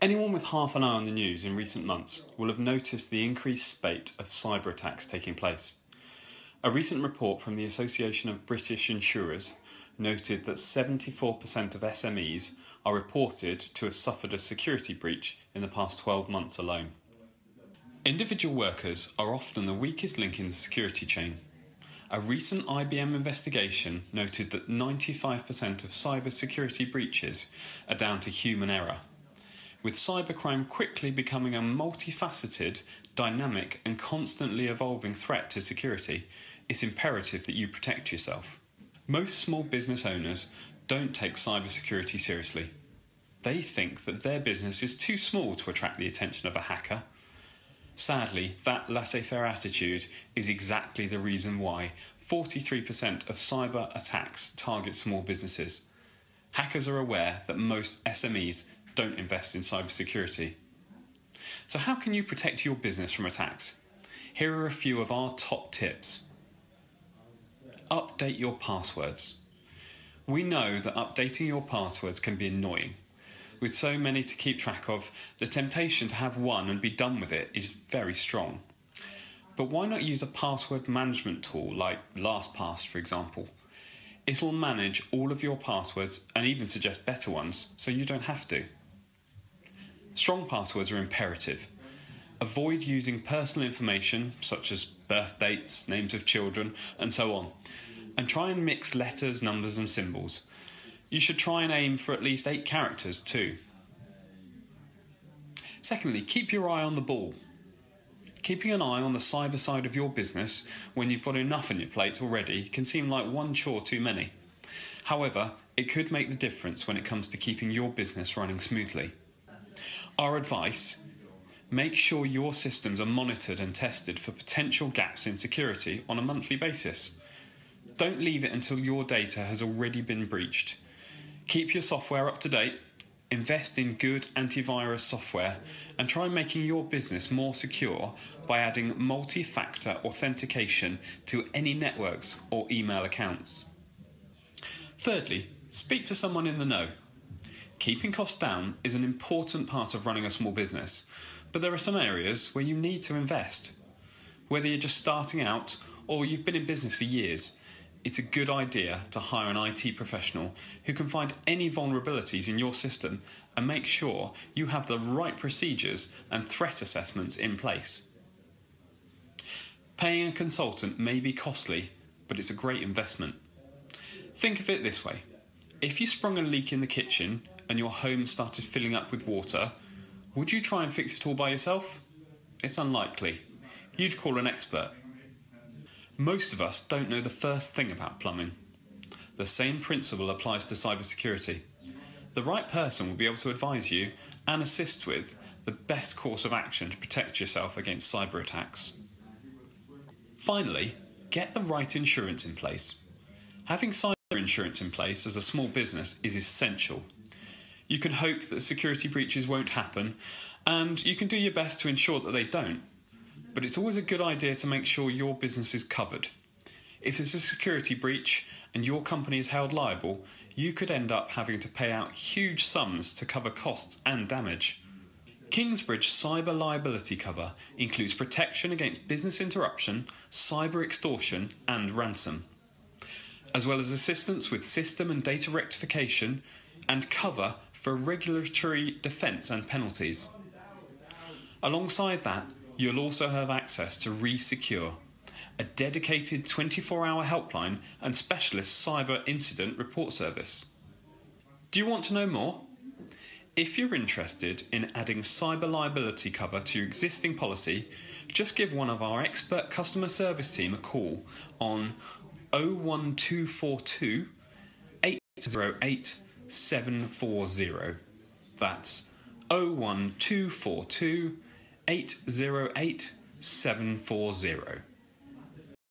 Anyone with half an eye on the news in recent months will have noticed the increased spate of cyber attacks taking place. A recent report from the Association of British Insurers noted that 74% of SMEs are reported to have suffered a security breach in the past 12 months alone. Individual workers are often the weakest link in the security chain. A recent IBM investigation noted that 95% of cyber security breaches are down to human error. With cybercrime quickly becoming a multifaceted, dynamic and constantly evolving threat to security, it's imperative that you protect yourself. Most small business owners don't take cybersecurity seriously. They think that their business is too small to attract the attention of a hacker. Sadly, that laissez-faire attitude is exactly the reason why 43% of cyber attacks target small businesses. Hackers are aware that most SMEs don't invest in cybersecurity. So how can you protect your business from attacks? Here are a few of our top tips. Update your passwords. We know that updating your passwords can be annoying. With so many to keep track of, the temptation to have one and be done with it is very strong. But why not use a password management tool like LastPass, for example? It'll manage all of your passwords and even suggest better ones, so you don't have to. Strong passwords are imperative. Avoid using personal information such as birth dates, names of children, and so on, and try and mix letters, numbers and symbols. You should try and aim for at least 8 characters too. Secondly, keep your eye on the ball. Keeping an eye on the cyber side of your business when you've got enough on your plate already can seem like one chore too many. However, it could make the difference when it comes to keeping your business running smoothly. Our advice: make sure your systems are monitored and tested for potential gaps in security on a monthly basis. Don't leave it until your data has already been breached. Keep your software up to date, invest in good antivirus software, and try making your business more secure by adding multi-factor authentication to any networks or email accounts. Thirdly, speak to someone in the know. Keeping costs down is an important part of running a small business, but there are some areas where you need to invest. Whether you're just starting out or you've been in business for years, it's a good idea to hire an IT professional who can find any vulnerabilities in your system and make sure you have the right procedures and threat assessments in place. Paying a consultant may be costly, but it's a great investment. Think of it this way: if you sprung a leak in the kitchen and your home started filling up with water, would you try and fix it all by yourself? It's unlikely. You'd call an expert. Most of us don't know the first thing about plumbing. The same principle applies to cybersecurity. The right person will be able to advise you and assist with the best course of action to protect yourself against cyber attacks. Finally, get the right insurance in place. Having cyber insurance in place as a small business is essential. You can hope that security breaches won't happen, and you can do your best to ensure that they don't. But it's always a good idea to make sure your business is covered. If there's a security breach and your company is held liable, you could end up having to pay out huge sums to cover costs and damage. Kingsbridge cyber liability cover includes protection against business interruption, cyber extortion and ransom, as well as assistance with system and data rectification and cover for regulatory defence and penalties. Alongside that, you'll also have access to ReSecure, a dedicated 24-hour helpline and specialist cyber incident report service. Do you want to know more? If you're interested in adding cyber liability cover to your existing policy, just give one of our expert customer service team a call on 01242 808 740. That's 01242 808 740.